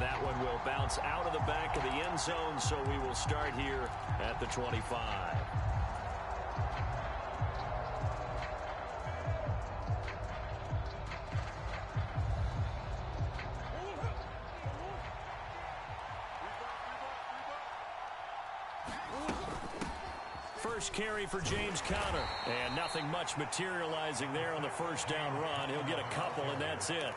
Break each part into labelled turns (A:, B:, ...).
A: And that one will bounce out of the back of the end zone, so we will start here at the 25. First carry for James Conner. And nothing much materializing there on the first down run. He'll get a couple, and that's it.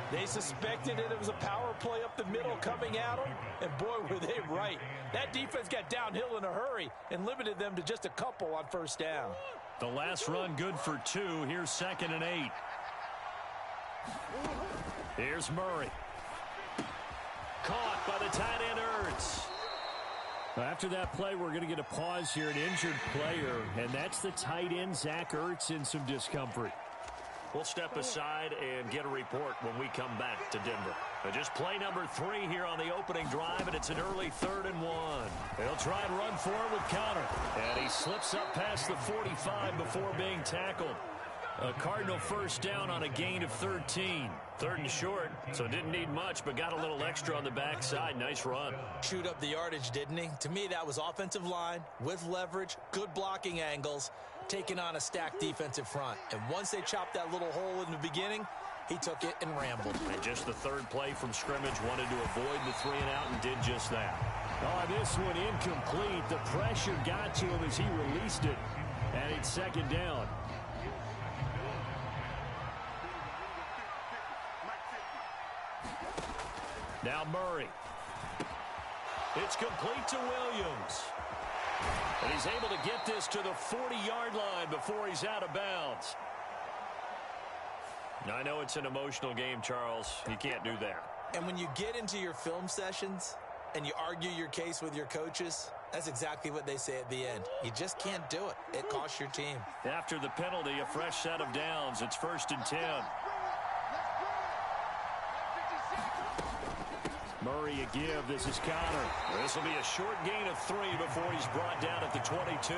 B: They suspected it was a power play up the middle coming at them, and boy, were they right. That defense got downhill in a hurry and limited them to just a couple on first down.
A: The last run good for 2. Here's 2nd and 8. Here's Murray. Caught by the tight end Ertz. After that play, we're going to get a pause here, an injured player, and that's the tight end, Zach Ertz, in some discomfort. We'll step aside and get a report when we come back to Denver. Just play number 3 here on the opening drive, and it's an early 3rd and 1. They'll try and run for it with Conner. And he slips up past the 45 before being tackled. A Cardinal first down on a gain of 13. 3rd and short, so didn't need much, but got a little extra on the backside. Nice run.
B: Chewed up the yardage, didn't he? To me, that was offensive line with leverage, good blocking angles, taking on a stacked defensive front. And once they chopped that little hole in the beginning, he took it and rambled.
A: And just the 3rd play from scrimmage, wanted to avoid the 3 and out and did just that. Oh, this one incomplete. The pressure got to him as he released it. And it's 2nd down. Now Murray. It's complete to Williams. And he's able to get this to the 40-yard line before he's out of bounds. I know it's an emotional game, Charles. You can't do that.
B: And when you get into your film sessions and you argue your case with your coaches, that's exactly what they say at the end. You just can't do it. It costs your team.
A: After the penalty, a fresh set of downs. It's 1st and 10. Murray a give. This is Conner. This will be a short gain of 3 before he's brought down at the 22.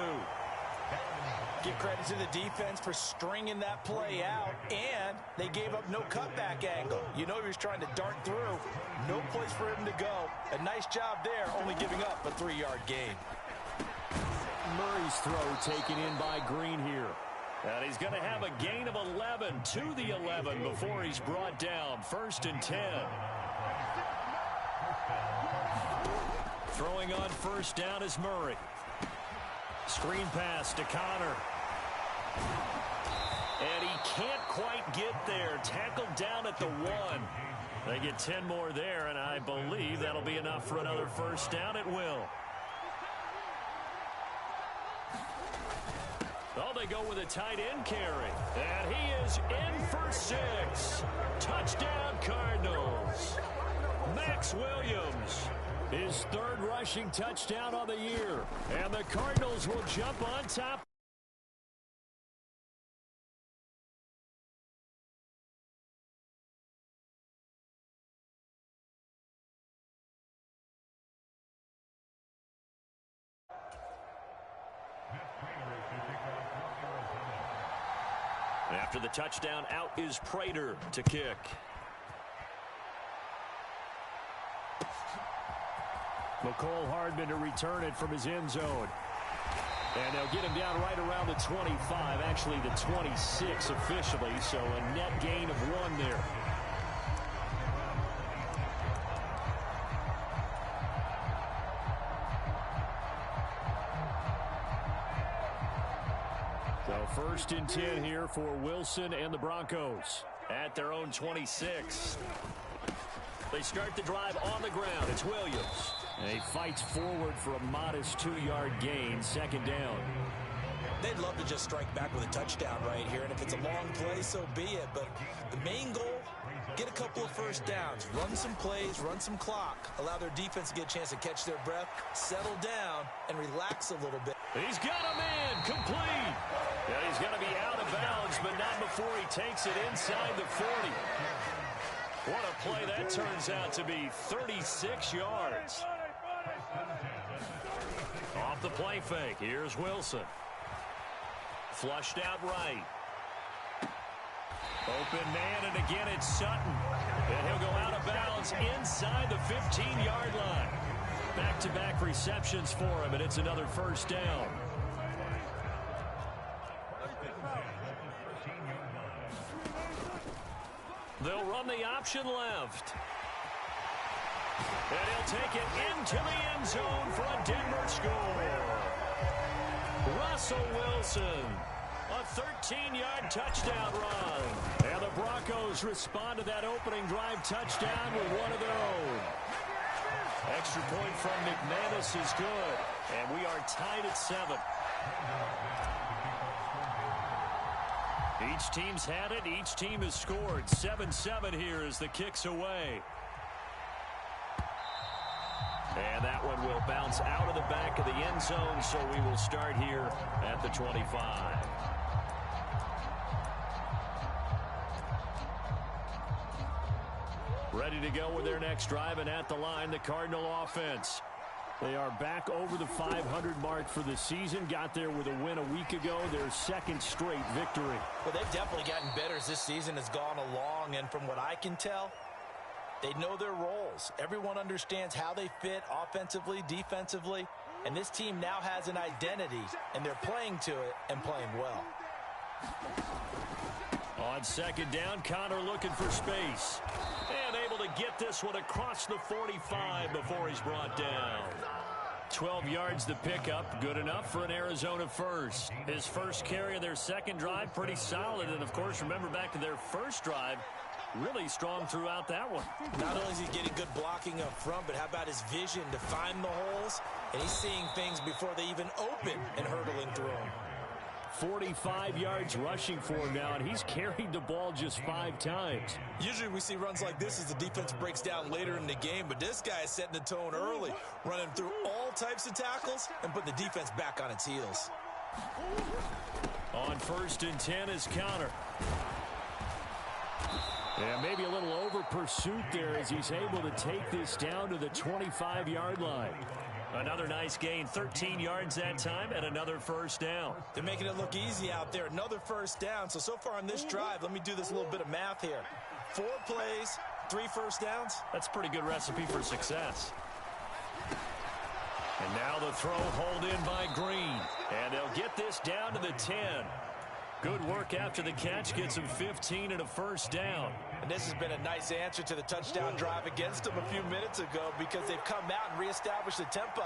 B: Give credit to the defense for stringing that play out, and they gave up no cutback angle. You know he was trying to dart through. No place for him to go. A nice job there, only giving up a 3-yard gain.
A: Murray's throw taken in by Green here. And he's going to have a gain of 11 to the 11 before he's brought down. 1st and 10. Throwing on first down is Murray. Screen pass to Conner. And he can't quite get there. Tackled down at the 1. They get 10 more there, and I believe that'll be enough for another first down. It will. Oh, they go with a tight end carry. And he is in for 6. Touchdown, Cardinals. Max Williams. His 3rd rushing touchdown on the year. And the Cardinals will jump on top. After the touchdown, out is Prater to kick. McCole Hardman to return it from his end zone. And they'll get him down right around the 25, actually the 26 officially, so a net gain of 1 there. So 1st and 10 here for Wilson and the Broncos at their own 26. They start the drive on the ground. It's Williams. And he fights forward for a modest 2-yard gain. 2nd down.
B: They'd love to just strike back with a touchdown right here. And if it's a long play, so be it. But the main goal, get a couple of first downs. Run some plays, run some clock. Allow their defense to get a chance to catch their breath, settle down, and relax a little bit.
A: He's got a man complete. Yeah, he's going to be out of bounds, but not before he takes it inside the 40. What a play that turns out to be. 36 yards. Off the play fake. Here's Wilson. Flushed out right. Open man, and again it's Sutton. And he'll go out of bounds inside the 15-yard line. Back-to-back receptions for him, and it's another first down. They'll run the option left. And he'll take it into the end zone for a Denver score. Russell Wilson, a 13-yard touchdown run. And the Broncos respond to that opening drive touchdown with one of their own. Extra point from McManus is good. And we are tied at 7. Each team's had it. Each team has scored. 7-7 here as the kick's away. And that one will bounce out of the back of the end zone, so we will start here at the 25. Ready to go with their next drive, and at the line, the Cardinal offense. They are back over the 500 mark for the season. Got there with a win a week ago, their second straight victory.
B: Well, they've definitely gotten better as this season has gone along, and from what I can tell, they know their roles. Everyone understands how they fit offensively, defensively, and this team now has an identity, and they're playing to it and playing well.
A: On second down, Connor looking for space. And able to get this one across the 45 before he's brought down. 12 yards to pick up, good enough for an Arizona first. His first carry of their second drive, pretty solid. And, of course, remember back to their first drive, really strong throughout that one.
B: Not only is he getting good blocking up front, but how about his vision to find the holes? And he's seeing things before they even open and hurtling through them.
A: 45 yards rushing for him now, and he's carried the ball just 5 times.
B: Usually we see runs like this as the defense breaks down later in the game, but this guy is setting the tone early, running through all types of tackles and putting the defense back on its heels.
A: On 1st and 10 is Connor. And maybe a little over pursuit there as he's able to take this down to the 25-yard line. Another nice gain, 13 yards that time, and another first down.
B: They're making it look easy out there. Another first down. So far on this drive, let me do this little bit of math here. 4 plays, 3 first downs.
A: That's a pretty good recipe for success. And now the throw hauled in by Green. And they'll get this down to the 10. Good work after the catch, gets him 15 and a first down.
B: And this has been a nice answer to the touchdown drive against them a few minutes ago because they've come out and reestablished the tempo.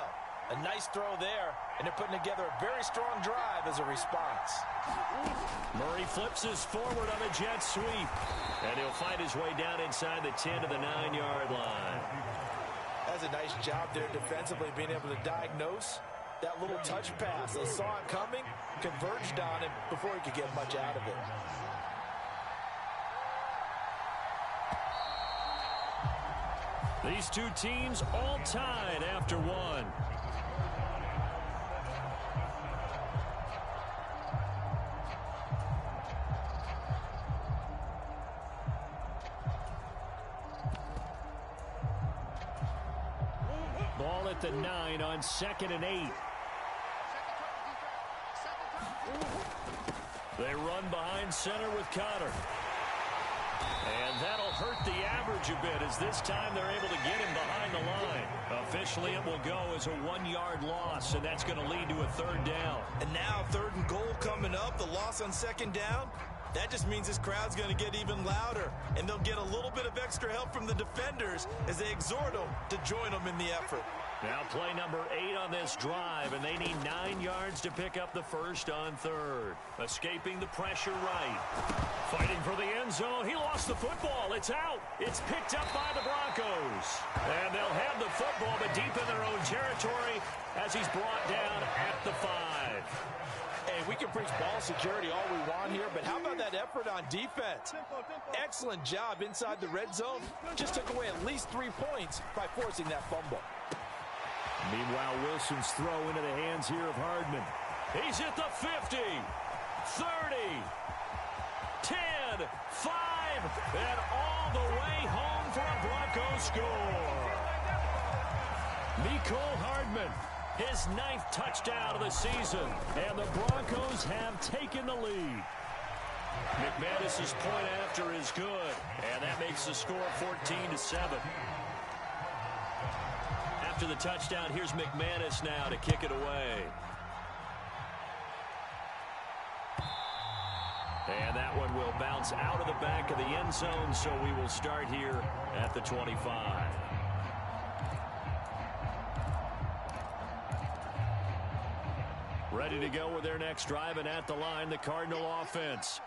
B: A nice throw there, and they're putting together a very strong drive as a response.
A: Murray flips his forward on a jet sweep. And he'll find his way down inside the 10 to the 9-yard line.
B: That's a nice job there defensively, being able to diagnose that little touch pass. They saw it coming, converged on it before he could get much out of it.
A: These two teams all tied after one. Ball at the 9 on 2nd and 8. They run behind center with Connor. And that'll hurt the average a bit as this time they're able to get him behind the line. Officially, it will go as a 1-yard loss, and that's going to lead to a 3rd down.
B: And now 3rd and goal coming up, the loss on 2nd down. That just means this crowd's going to get even louder, and they'll get a little bit of extra help from the defenders as they exhort them to join them in the effort.
A: Now play number 8 on this drive, and they need 9 yards to pick up the first on 3rd. Escaping the pressure right. Fighting for the end zone. He lost the football. It's out. It's picked up by the Broncos. And they'll have the football, but deep in their own territory as he's brought down at the 5.
B: Hey, we can preach ball security all we want here, but how about that effort on defense? Excellent job inside the red zone. Just took away at least 3 points by forcing that fumble.
A: Meanwhile, Wilson's throw into the hands here of Hardman. He's at the 50, 30, 10, 5, and all the way home for a Broncos score. Mecole Hardman, his 9th touchdown of the season, and the Broncos have taken the lead. McManus's point after is good, and that makes the score 14-7. After the touchdown, here's McManus now to kick it away. And that one will bounce out of the back of the end zone, so we will start here at the 25. Ready to go with their next drive, and at the line, the Cardinal offense.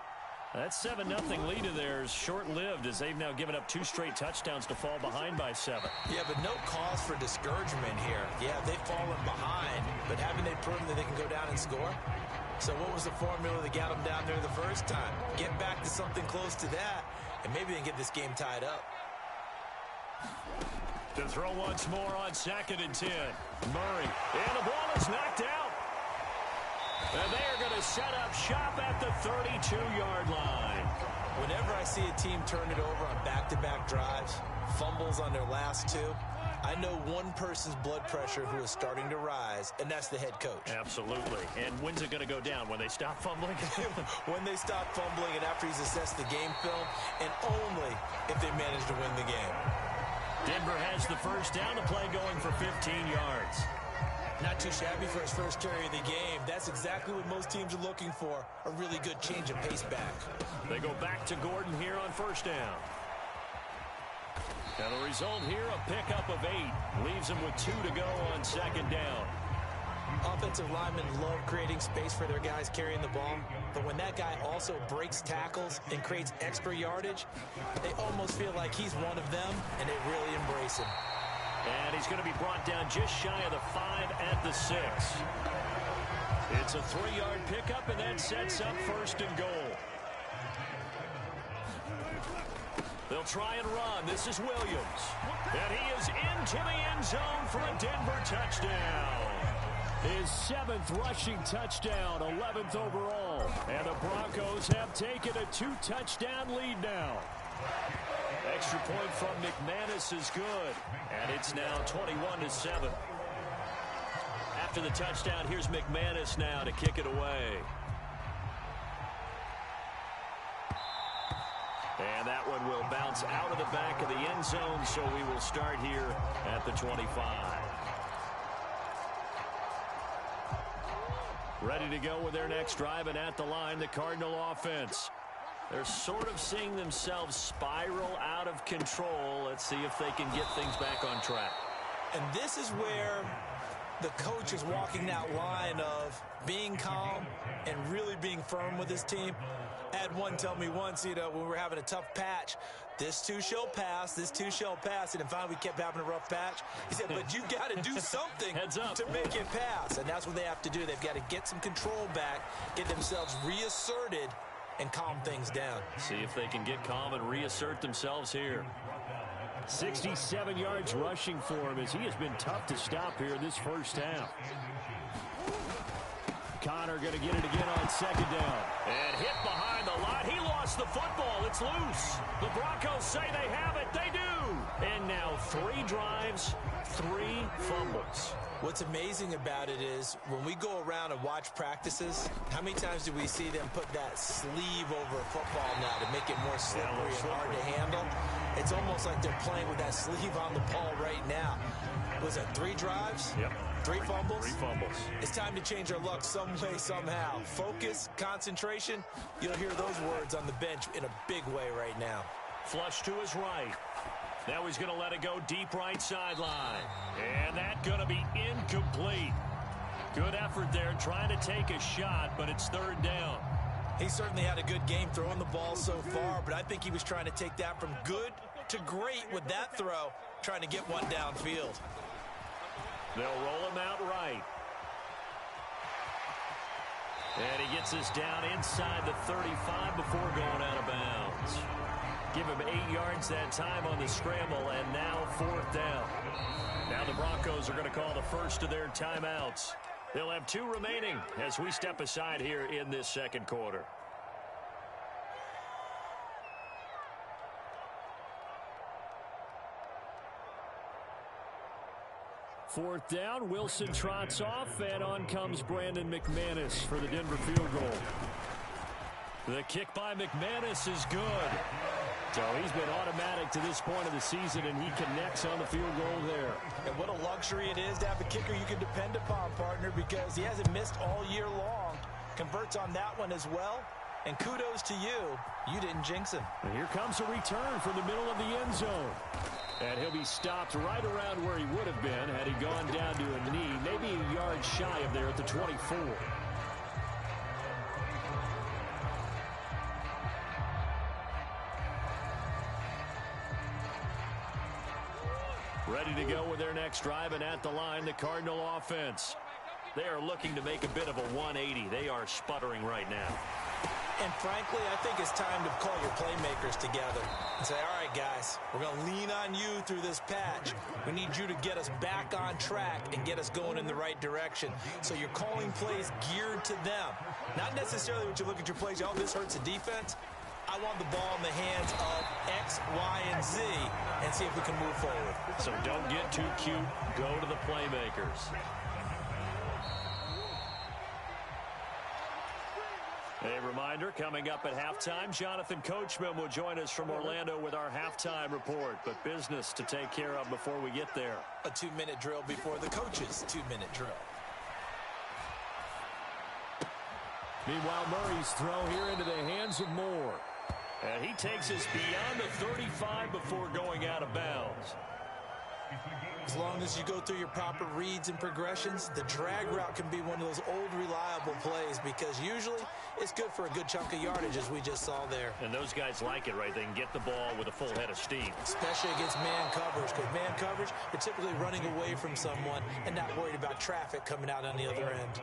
A: That 7-0 lead of theirs short-lived as they've now given up 2 straight touchdowns to fall behind by 7.
B: Yeah, but no cause for discouragement here. Yeah, they've fallen behind, but haven't they proven that they can go down and score? So what was the formula that got them down there the first time? Get back to something close to that, and maybe they can get this game tied up.
A: To throw once more on 2nd and 10. Murray, and the ball is knocked out. And they are going to set up shop at the 32-yard line.
B: Whenever I see a team turn it over on back-to-back drives, fumbles on their last 2, I know one person's blood pressure who is starting to rise, and that's the head coach.
A: Absolutely. And when's it going to go down? When they stop fumbling?
B: When they stop fumbling and after he's assessed the game film, and only if they manage to win the game.
A: Denver has the first down, the play going for 15 yards.
B: Not too shabby for his first carry of the game. That's exactly what most teams are looking for, a really good change of pace back.
A: They go back to Gordon here on first down. And the result here, a pickup of 8. Leaves him with 2 to go on 2nd down.
B: Offensive linemen love creating space for their guys carrying the ball, but when that guy also breaks tackles and creates extra yardage, they almost feel like he's one of them, and they really embrace him.
A: And he's going to be brought down just shy of the 5 at the 6. It's a 3-yard pickup, and that sets up 1st and goal. They'll try and run. This is Williams. And he is into the end zone for a Denver touchdown. His 7th rushing touchdown, 11th overall. And the Broncos have taken a 2-touchdown lead now. Extra point from McManus is good. And it's now 21-7. After the touchdown, here's McManus now to kick it away. And that one will bounce out of the back of the end zone, so we will start here at the 25. Ready to go with their next drive, and at the line, the Cardinal offense. They're sort of seeing themselves spiral out of control. Let's see if they can get things back on track.
B: And this is where the coach is walking that line of being calm and really being firm with his team. I had one tell me once, when we were having a tough patch, this too shall pass, this too shall pass. And then finally we kept having a rough patch. He said, but you got to do something to make it pass. And that's what they have to do. They've got to get some control back, get themselves reasserted, and calm things down.
A: See if they can get calm and reassert themselves here. 67 yards rushing for him as he has been tough to stop here this first half. Connor going to get it again on 2nd down. And hit behind the line. He lost the football. It's loose. The Broncos say they have it. They do. And now 3 drives, 3 fumbles.
B: What's amazing about it is when we go around and watch practices, how many times do we see them put that sleeve over a football now to make it more slippery and hard to handle? It's almost like they're playing with that sleeve on the ball right now. Was that 3 drives?
A: Yep.
B: 3 fumbles?
A: 3 fumbles.
B: It's time to change our luck some way, somehow. Focus, concentration. You'll hear those words on the bench in a big way right now.
A: Flush to his right. Now he's going to let it go deep right sideline. And that's going to be incomplete. Good effort there trying to take a shot, but it's 3rd down.
B: He certainly had a good game throwing the ball so far, but I think he was trying to take that from good to great with that throw, trying to get one downfield.
A: They'll roll him out right. And he gets us down inside the 35 before going out of bounds. Give him 8 yards that time on the scramble, and now 4th down. Now the Broncos are going to call the first of their timeouts. They'll have 2 remaining as we step aside here in this 2nd quarter. Fourth down, Wilson trots off, and on comes Brandon McManus for the Denver field goal. The kick by McManus is good. So he's been automatic to this point of the season, and he connects on the field goal there.
B: And what a luxury it is to have a kicker you can depend upon, partner, because he hasn't missed all year long. Converts on that one as well. And kudos to you. You didn't jinx him.
A: And here comes a return from the middle of the end zone. And he'll be stopped right around where he would have been had he gone down to a knee, maybe a yard shy of there at the 24. Ready to go with their next drive, and at the line, the Cardinal offense. They are looking to make a bit of a 180. They are sputtering right now.
B: And frankly, I think it's time to call your playmakers together and say, all right, guys, we're going to lean on you through this patch. We need you to get us back on track and get us going in the right direction. So you're calling plays geared to them. Not necessarily when you look at your plays, oh, this hurts the defense. I want the ball in the hands of X, Y, and Z and see if we can move forward.
A: So don't get too cute. Go to the playmakers. A reminder, coming up at halftime, Jonathan Coachman will join us from Orlando with our halftime report. But business to take care of before we get there.
B: A 2-minute drill before the coach's 2-minute drill.
A: Meanwhile, Murray's throw here into the hands of Moore. And he takes us beyond the 35 before going out of bounds.
B: As long as you go through your proper reads and progressions, the drag route can be one of those old reliable plays because usually it's good for a good chunk of yardage, as we just saw there.
A: And those guys like it, right? They can get the ball with a full head of steam.
B: Especially against man coverage, because man coverage, you're typically running away from someone and not worried about traffic coming out on the other end.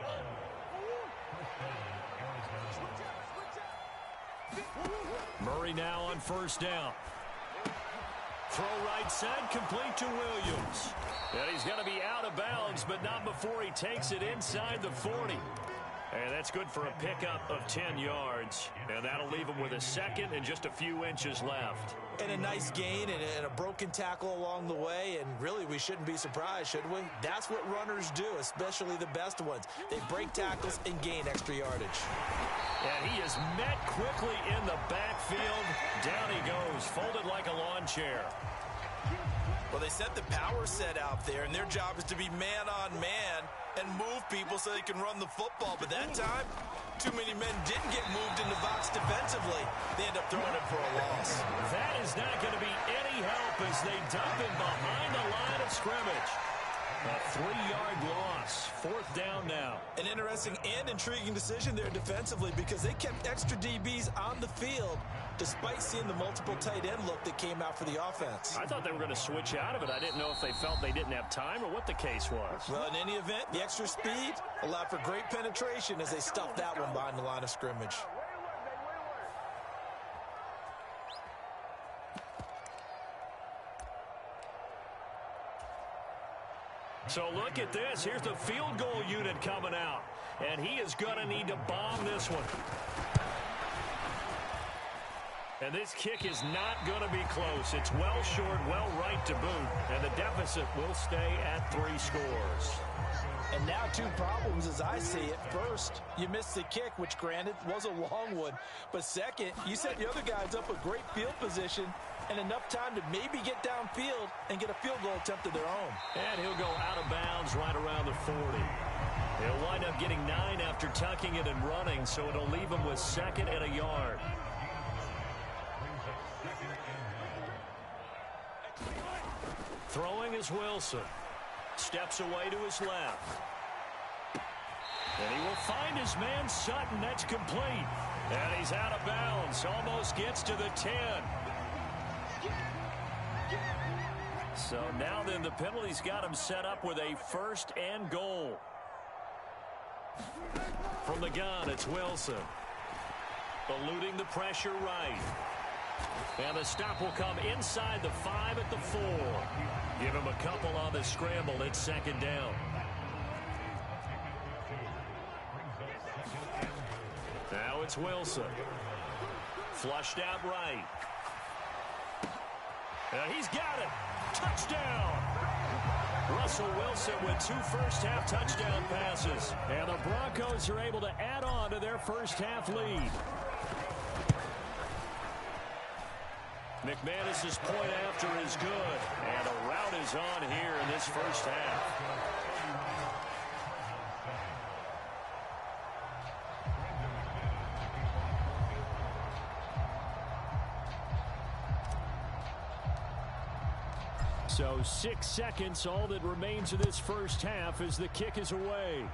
A: Murray now on first down. Throw right side, complete to Williams. And he's going to be out of bounds, but not before he takes it inside the 40. And that's good for a pickup of 10 yards. And that'll leave him with a second and just a few inches left.
B: And a nice gain and a broken tackle along the way. And really, we shouldn't be surprised, should we? That's what runners do, especially the best ones. They break tackles and gain extra yardage.
A: And he is met quickly in the backfield. Down he goes, folded like a lawn chair.
B: Well, they set the power set out there, and their job is to be man-on-man and move people so they can run the football. But that time, too many men didn't get moved in the box defensively. They end up throwing it for a loss.
A: That is not going to be any help as they dump him behind the line of scrimmage. A 3-yard loss. Fourth down now.
B: An interesting and intriguing decision there defensively because they kept extra DBs on the field despite seeing the multiple tight end look that came out for the offense.
A: I thought they were going to switch out of it. I didn't know if they felt they didn't have time or what the case was.
B: Well, in any event, the extra speed allowed for great penetration as they stuffed that one behind the line of scrimmage.
A: So look at this. Here's the field goal unit coming out. And he is going to need to bomb this one. And this kick is not going to be close. It's well short, well right to boot. And the deficit will stay at 3 scores.
B: And now 2 problems as I see it. First, you missed the kick, which granted was a long one. But second, you set the other guys up with great field position and enough time to maybe get downfield and get a field goal attempt of their own.
A: And he'll go out of bounds right around the 40. He'll wind up getting 9 after tucking it and running, so it'll leave him with 2nd and a yard. Throwing is Wilson. Steps away to his left. And he will find his man Sutton. That's complete. And he's out of bounds. Almost gets to the 10. So now then the penalty's got him set up with a 1st and goal. From the gun, it's Wilson. Eluding the pressure right. And the stop will come inside the 5 at the 4. Give him a couple on the scramble. It's 2nd down. Now it's Wilson. Flushed out right. And he's got it. Touchdown. Russell Wilson with 2 first-half touchdown passes. And the Broncos are able to add on to their first-half lead. McManus's point after is good. And a rout is on here in this first half. So 6 seconds, all that remains of this first half as the kick is away.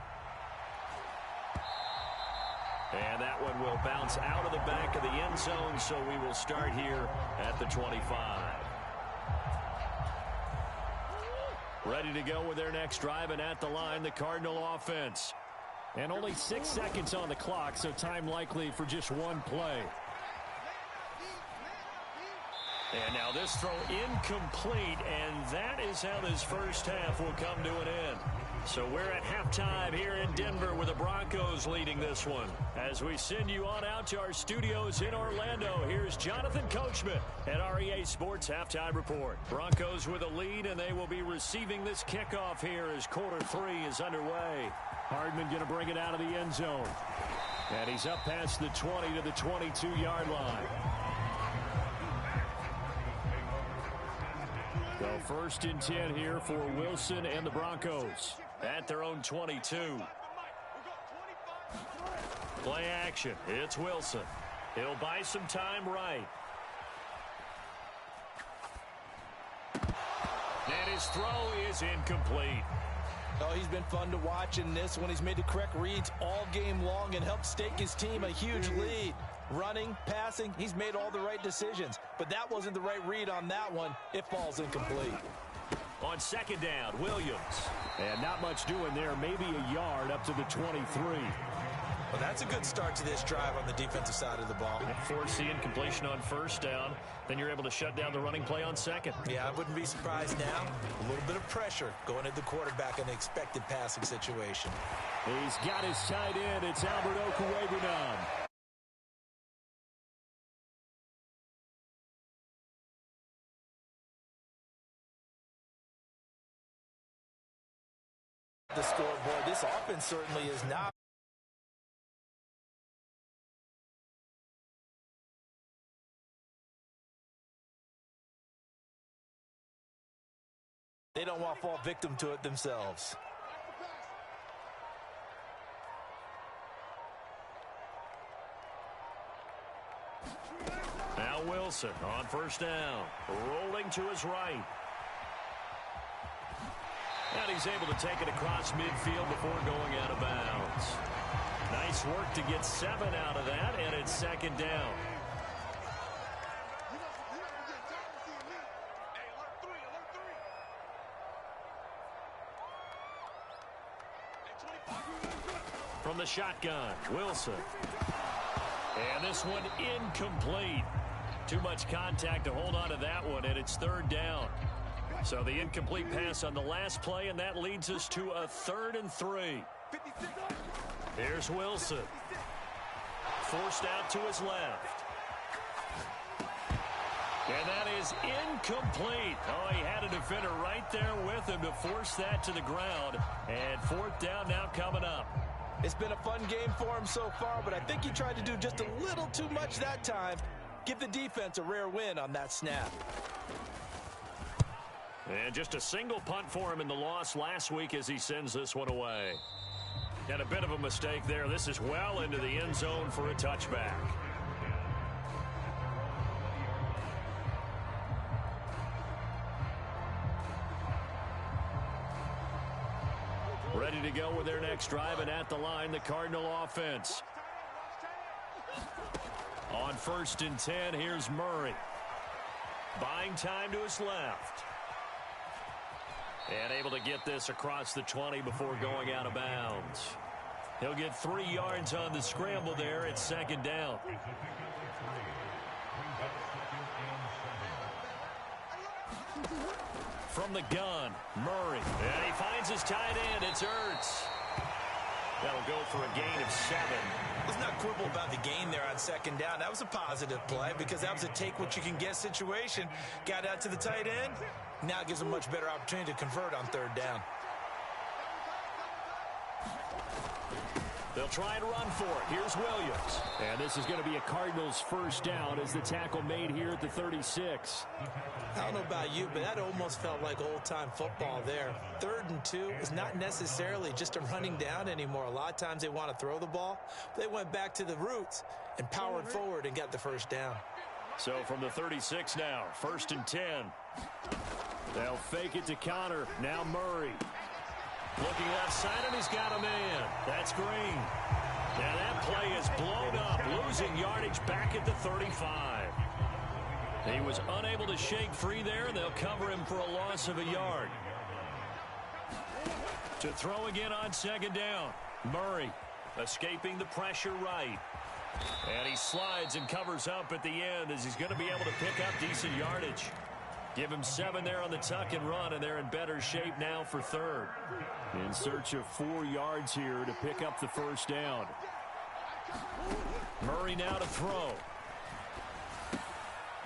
A: And that one will bounce out of the back of the end zone, so we will start here at the 25. Ready to go with their next drive, and at the line, the Cardinal offense. And only 6 seconds on the clock, so time likely for just one play. And now this throw incomplete, and that is how this first half will come to an end. So we're at halftime here in Denver with the Broncos leading this one. As we send you on out to our studios in Orlando, here's Jonathan Coachman at REA Sports Halftime Report. Broncos with a lead, and they will be receiving this kickoff here as quarter 3 is underway. Hardman going to bring it out of the end zone. And he's up past the 20 to the 22-yard line. So 1st and 10 here for Wilson and the Broncos at their own 22. Play action. It's Wilson. He'll buy some time right. And his throw is incomplete.
B: Oh, he's been fun to watch in this one. He's made the correct reads all game long and helped stake his team a huge lead. Running, passing, he's made all the right decisions. But that wasn't the right read on that one. It falls incomplete.
A: On 2nd down, Williams. And not much doing there. Maybe a yard up to the 23.
B: Well, that's a good start to this drive on the defensive side of the ball.
A: Force the incompletion on 1st down. Then you're able to shut down the running play on 2nd.
B: Yeah, I wouldn't be surprised now. A little bit of pressure going at the quarterback in an expected passing situation.
A: He's got his tight end. It's Albert Okwuegbunam.
B: The scoreboard. This offense certainly is not. They don't want to fall victim to it themselves.
A: Now Wilson on 1st down. Rolling to his right. And he's able to take it across midfield before going out of bounds. Nice work to get 7 out of that, and it's 2nd down. From the shotgun, Wilson. And this one incomplete. Too much contact to hold on to that one, and it's 3rd down. So the incomplete pass on the last play, and that leads us to a 3rd and 3. Here's Wilson. Forced out to his left. And that is incomplete. Oh, he had a defender right there with him to force that to the ground. And 4th down now coming up.
B: It's been a fun game for him so far, but I think he tried to do just a little too much that time. Give the defense a rare win on that snap.
A: And just a single punt for him in the loss last week as he sends this one away. And a bit of a mistake there. This is well into the end zone for a touchback. Ready to go with their next drive, and at the line, the Cardinal offense. On 1st and 10, here's Murray. Buying time to his left. And able to get this across the 20 before going out of bounds. He'll get 3 yards on the scramble there. It's 2nd down. From the gun, Murray. And he finds his tight end. It's Ertz. That'll go for a gain of 7.
B: Let's not quibble about the gain there on 2nd down. That was a positive play because that was a take-what-you-can-get situation. Got out to the tight end. Now gives him much better opportunity to convert on 3rd down.
A: They'll try and run for it. Here's Williams. And this is going to be a Cardinals first down as the tackle made here at the 36.
B: I don't know about you, but that almost felt like old-time football there. 3rd and 2 is not necessarily just a running down anymore. A lot of times they want to throw the ball. They went back to the roots and powered forward and got the first down.
A: So from the 36 now, 1st and 10. They'll fake it to Connor. Now Murray. Looking left side, and he's got a man. That's Green. Now that play is blown up, losing yardage back at the 35. He was unable to shake free there, and they'll cover him for a loss of a yard. To throw again on 2nd down. Murray escaping the pressure right. And he slides and covers up at the end as he's going to be able to pick up decent yardage. Give him 7 there on the tuck and run, and they're in better shape now for 3rd. In search of 4 yards here to pick up the first down. Murray now to throw.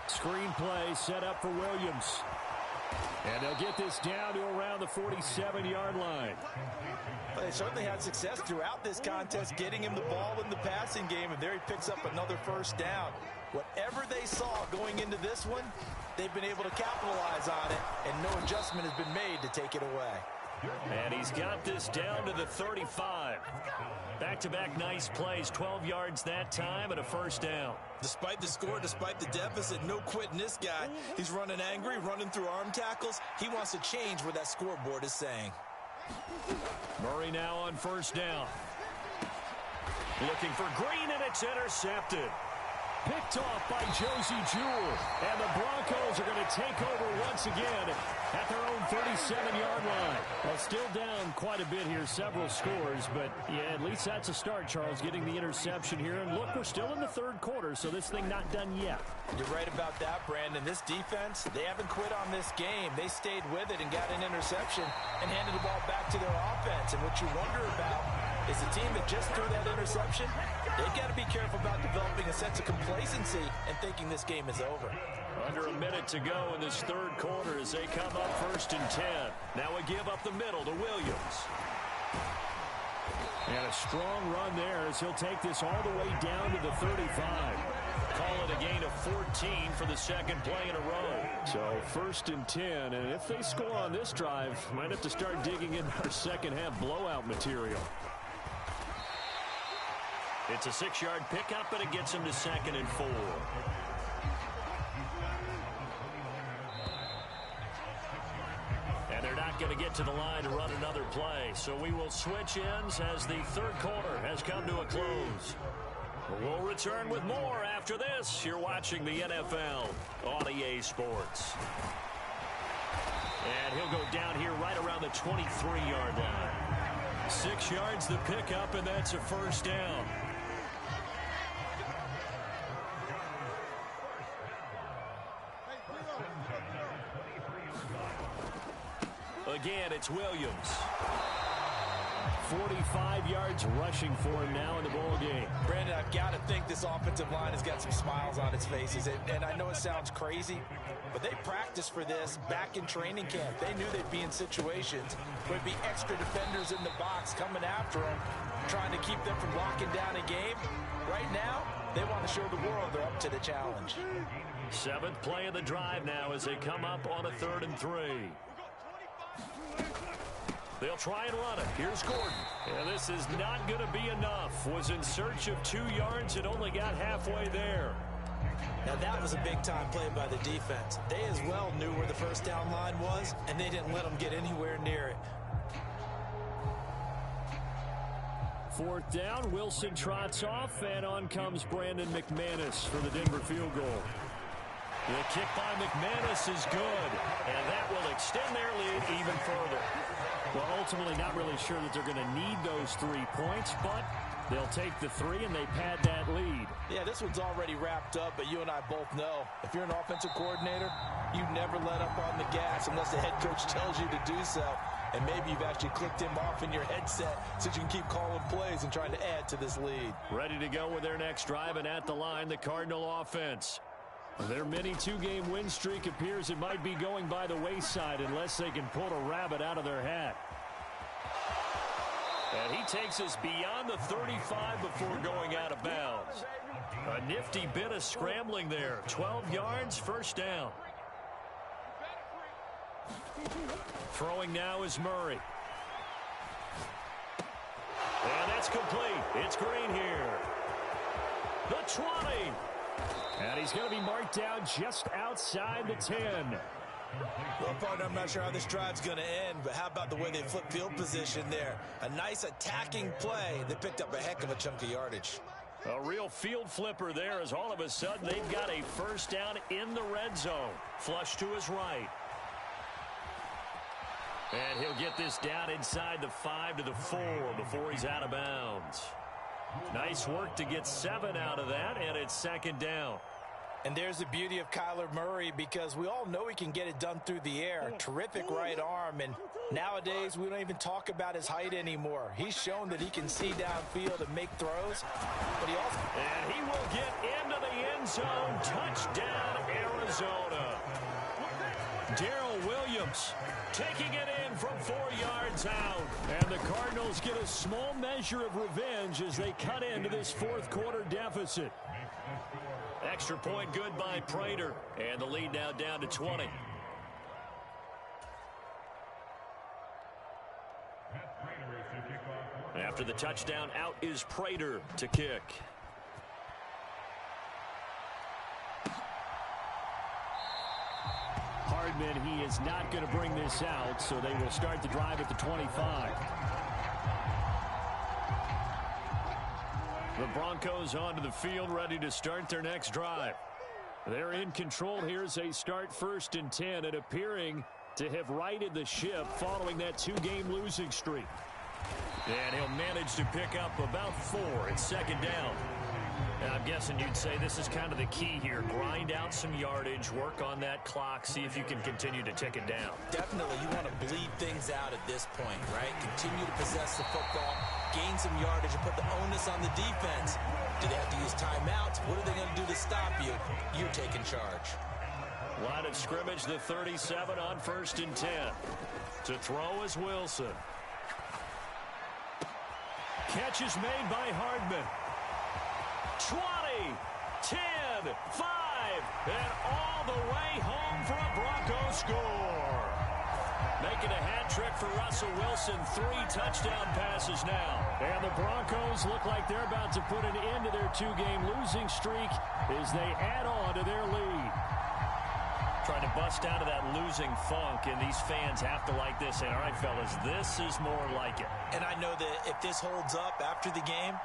A: Screen play set up for Williams. And they'll get this down to around the 47-yard line.
B: They certainly had success throughout this contest, getting him the ball in the passing game, and there he picks up another first down. Whatever they saw going into this one, they've been able to capitalize on it, and no adjustment has been made to take it away.
A: And he's got this down to the 35. Back-to-back nice plays, 12 yards that time and a first down.
B: Despite the score, despite the deficit, no quitting this guy. He's running angry, running through arm tackles. He wants to change what that scoreboard is saying.
A: Murray now on first down. Looking for Green, and it's intercepted. Picked off by Josie Jewell. And the Broncos are going to take over once again at their own 37-yard line. Well, still down quite a bit here, several scores, but yeah, at least that's a start, Charles, getting the interception here. And look, we're still in the 3rd quarter, so this thing not done yet.
B: You're right about that, Brandon. This defense, they haven't quit on this game. They stayed with it and got an interception and handed the ball back to their offense. And what you wonder about is the team that just threw that interception, they've got to be careful about developing a sense of complacency and thinking this game is over.
A: Under a minute to go in this 3rd quarter as they come up 1st and 10. Now a give up the middle to Williams. And a strong run there as he'll take this all the way down to the 35. Call it a gain of 14 for the 2nd play in a row. So 1st and 10, and if they score on this drive, might have to start digging in our second-half blowout material. It's a 6-yard pickup, and it gets him to 2nd and 4. And they're not going to get to the line to run another play. So we will switch ends as the 3rd quarter has come to a close. We'll return with more after this. You're watching the NFL on EA Sports. And he'll go down here right around the 23-yard line. 6 yards the pickup, and that's a first down. Again, it's Williams. 45 yards rushing for him now in the ball game.
B: Brandon, I've got to think this offensive line has got some smiles on its faces. And I know it sounds crazy, but they practiced for this back in training camp. They knew they'd be in situations where there'd be extra defenders in the box coming after them, trying to keep them from locking down a game. Right now, they want to show the world they're up to the challenge.
A: 7th play of the drive now as they come up on a 3rd and 3. They'll try and run it. Here's Gordon. And this is not going to be enough. Was in search of 2 yards and only got halfway there.
B: Now that was a big-time play by the defense. They as well knew where the first down line was, and they didn't let them get anywhere near it.
A: 4th down, Wilson trots off, and on comes Brandon McManus for the Denver field goal. The kick by McManus is good, and that will extend their lead even further. Well, ultimately not really sure that they're going to need those 3 points, but they'll take the 3 and they pad that lead.
B: Yeah, this one's already wrapped up, but you and I both know if you're an offensive coordinator, you never let up on the gas unless the head coach tells you to do so. And maybe you've actually clicked him off in your headset so you can keep calling plays and trying to add to this lead.
A: Ready to go with their next drive, and at the line, the Cardinal offense. Their mini 2-game win streak appears it might be going by the wayside unless they can pull a rabbit out of their hat. And he takes us beyond the 35 before going out of bounds. A nifty bit of scrambling there. 12 yards, first down. Throwing now is Murray. And that's complete. It's Green here. The 20. And he's going to be marked down just outside the 10.
B: Well, partner, I'm not sure how this drive's going to end, but how about the way they flip field position there? A nice attacking play. They picked up a heck of a chunk of yardage.
A: A real field flipper there as all of a sudden they've got a first down in the red zone. Flush to his right. And he'll get this down inside the 5 to the 4 before he's out of bounds. Nice work to get 7 out of that, and it's second down.
B: And there's the beauty of Kyler Murray, because we all know he can get it done through the air. Terrific right arm, and nowadays we don't even talk about his height anymore. He's shown that he can see downfield and make throws, but he also...
A: And he will get into the end zone. Touchdown, Arizona. Darrell Williams taking it in from 4 yards out. And the Cardinals get a small measure of revenge as they cut into this fourth quarter deficit. Extra point good by Prater. And the lead now down to 20. After the touchdown, out is Prater to kick. Hardman, he is not going to bring this out, so they will start the drive at the 25. The Broncos onto the field, ready to start their next drive. They're in control here as they start 1st and 10, and appearing to have righted the ship following that 2-game losing streak. And he'll manage to pick up about 4. It's second down. And I'm guessing you'd say this is kind of the key here. Grind out some yardage, work on that clock, see if you can continue to tick it down.
B: Definitely, you want to bleed things out at this point, right? Continue to possess the football, gain some yardage, and put the onus on the defense. Do they have to use timeouts? What are they going to do to stop you? You're taking charge.
A: Line of scrimmage, the 37 on 1st and 10. To throw is Wilson. Catch is made by Hardman. 20, 10, 5, and all the way home for a Broncos score. Making a hat trick for Russell Wilson. 3 touchdown passes now. And the Broncos look like they're about to put an end to their 2-game losing streak as they add on to their lead. Trying to bust out of that losing funk, and these fans have to like this. And all right, fellas, this is more like it.
B: And I know that if this holds up after the game,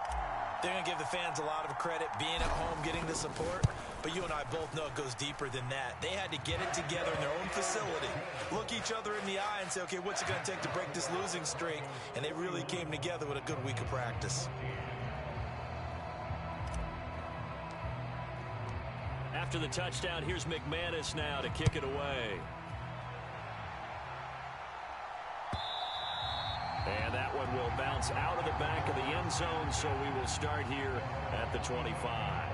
B: they're going to give the fans a lot of credit, being at home, getting the support. But you and I both know it goes deeper than that. They had to get it together in their own facility, look each other in the eye and say, okay, what's it going to take to break this losing streak? And they really came together with a good week of practice.
A: After the touchdown, here's McManus now to kick it away. And that one will bounce out of the back of the end zone, so we will start here at the 25.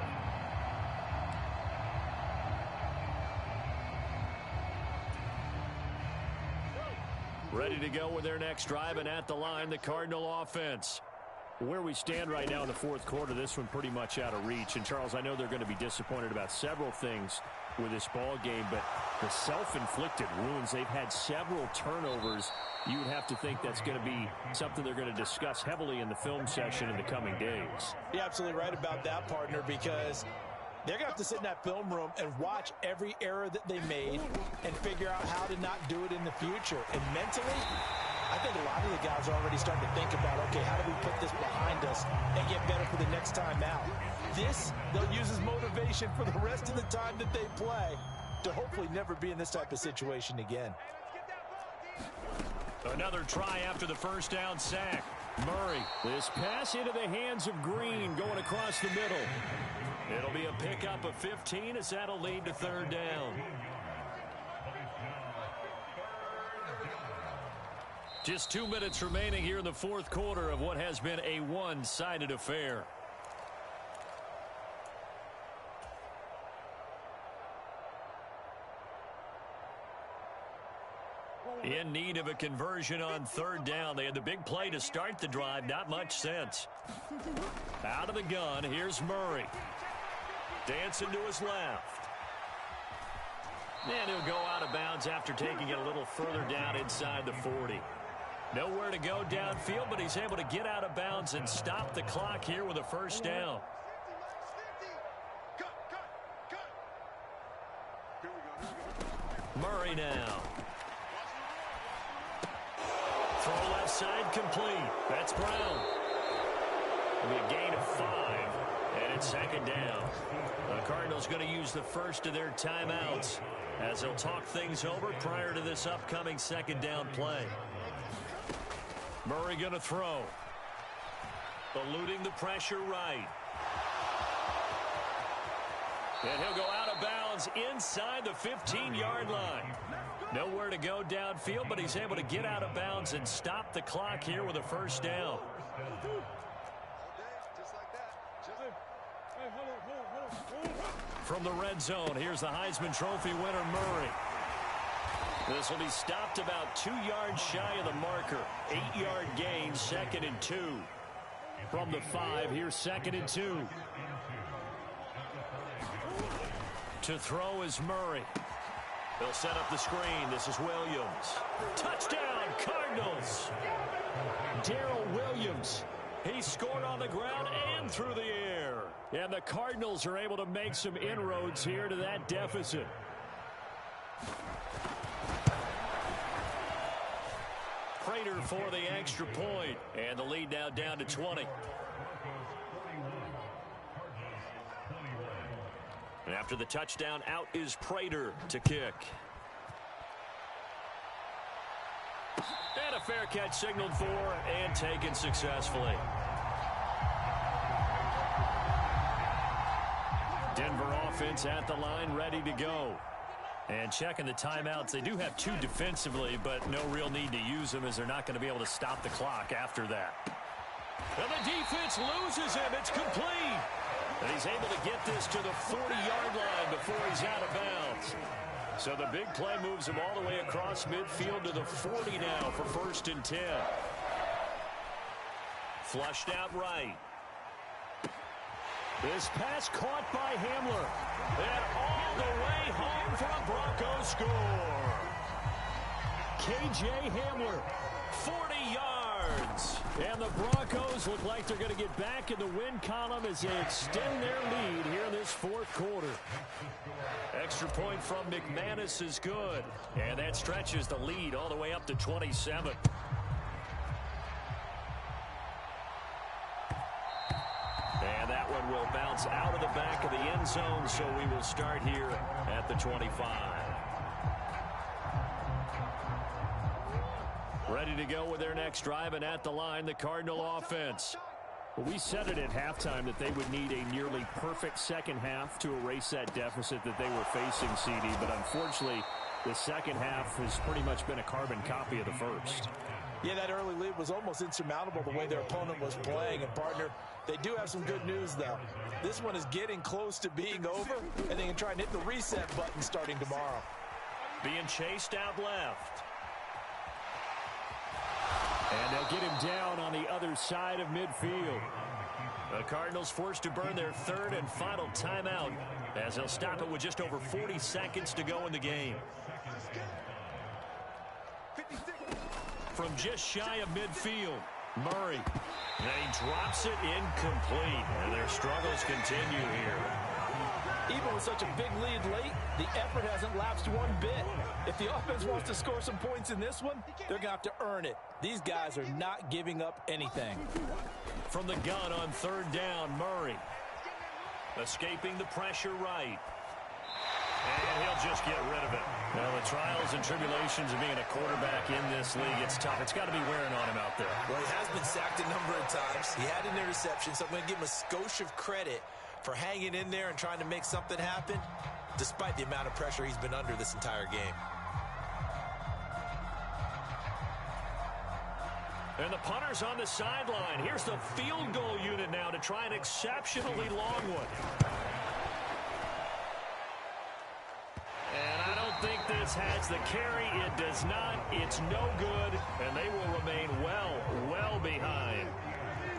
A: Ready to go with their next drive, and at the line, the Cardinal offense. Where we stand right now in the fourth quarter, this one pretty much out of reach. And, Charles, I know they're going to be disappointed about several things with this ball game, but the self-inflicted wounds, they've had several turnovers. You would have to think that's going to be something they're going to discuss heavily in the film session in the coming days.
B: You're absolutely right about that, partner, because they're going to have to sit in that film room and watch every error that they made and figure out how to not do it in the future. And mentally, I think a lot of the guys are already starting to think about, okay, how do we put this behind us and get better for the next time out? This, they'll use as motivation for the rest of the time that they play to hopefully never be in this type of situation again.
A: Another try after the first down sack. Murray, this pass into the hands of Green going across the middle. It'll be a pickup of 15 as that'll lead to third down. Just 2 minutes remaining here in the fourth quarter of what has been a one-sided affair. In need of a conversion on third down. They had the big play to start the drive. Not much sense. Out of the gun, here's Murray. Dancing to his left. And he'll go out of bounds after taking it a little further down inside the 40. Nowhere to go downfield, but he's able to get out of bounds and stop the clock here with a first down. Murray now. Throw left side complete. That's Brown. It'll be a gain of 5, and it's second down. The Cardinals going to use the first of their timeouts as they'll talk things over prior to this upcoming second down play. Murray going to throw. Eluding the pressure right. And he'll go out of bounds inside the 15-yard line. Nowhere to go downfield, but he's able to get out of bounds and stop the clock here with a first down. From the red zone, here's the Heisman Trophy winner, Murray. This will be stopped about 2 yards shy of the marker. 8-yard gain, 2nd and 2. From the 5, here's 2nd and 2. To throw is Murray. They'll set up the screen. This is Williams. Touchdown, Cardinals. Darrell Williams. He scored on the ground and through the air. And the Cardinals are able to make some inroads here to that deficit. Prater for the extra point. And the lead now down to 20. And after the touchdown, out is Prater to kick. And a fair catch signaled for and taken successfully. Denver offense at the line, ready to go. And checking the timeouts. They do have 2 defensively, but no real need to use them as they're not going to be able to stop the clock after that. And the defense loses him. It's complete. And he's able to get this to the 40-yard line before he's out of bounds. So the big play moves him all the way across midfield to the 40 now for 1st and 10. Flushed out right. This pass caught by Hamler. And all the way home for a Broncos score. K.J. Hamler, 40 yards. And the Broncos look like they're going to get back in the win column as they extend their lead here in this 4th quarter. Extra point from McManus is good. And that stretches the lead all the way up to 27. And that one will bounce out of the back of the end zone, so we will start here at the 25. Ready to go with their next drive, and at the line, the Cardinal offense. Well, we said it at halftime that they would need a nearly perfect second half to erase that deficit that they were facing, CD. But unfortunately, the second half has pretty much been a carbon copy of the first.
B: Yeah, that early lead was almost insurmountable the way their opponent was playing. And, partner, they do have some good news, though. This one is getting close to being over, and they can try and hit the reset button starting tomorrow.
A: Being chased out left. And they'll get him down on the other side of midfield. The Cardinals forced to burn their 3rd and final timeout as they'll stop it with just over 40 seconds to go in the game. From just shy of midfield, Murray. And he drops it incomplete. And their struggles continue here.
B: Even with such a big lead late, the effort hasn't lapsed one bit. If the offense wants to score some points in this one, they're going to have to earn it. These guys are not giving up anything.
A: From the gun on 3rd down, Murray. Escaping the pressure right. And he'll just get rid of it. Well, the trials and tribulations of being a quarterback in this league, it's tough. It's got to be wearing on him out there.
B: Well, he has been sacked a number of times. He had an interception, so I'm going to give him a skosh of credit for hanging in there and trying to make something happen, despite the amount of pressure he's been under this entire game.
A: And the punter's on the sideline. Here's the field goal unit now to try an exceptionally long one. And I don't think this This has the carry. It does not. It's no good, and they will remain well behind.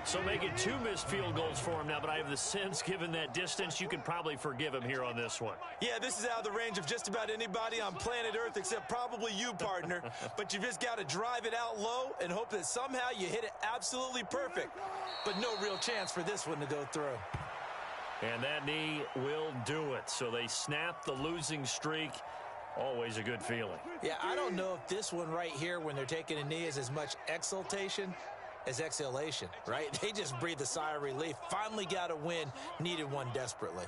A: So making 2 missed field goals for him now, but I have the sense, given that distance, you could probably forgive him here on this one.
B: Yeah, this is out of the range of just about anybody on planet Earth except probably you, partner. But you've just got to drive it out low and hope that somehow you hit it absolutely perfect. But no real chance for this one to go through.
A: And that knee will do it. So they snap the losing streak. Always a good feeling.
B: Yeah, I don't know if this one right here, when they're taking a knee, is as much exultation as exhalation, right? They just breathe a sigh of relief. Finally got a win, needed one desperately.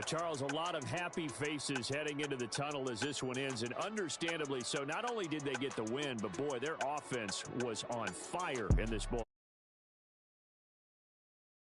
A: Charles, a lot of happy faces heading into the tunnel as this one ends, and understandably so. Not only did they get the win, but boy, their offense was on fire in this ball.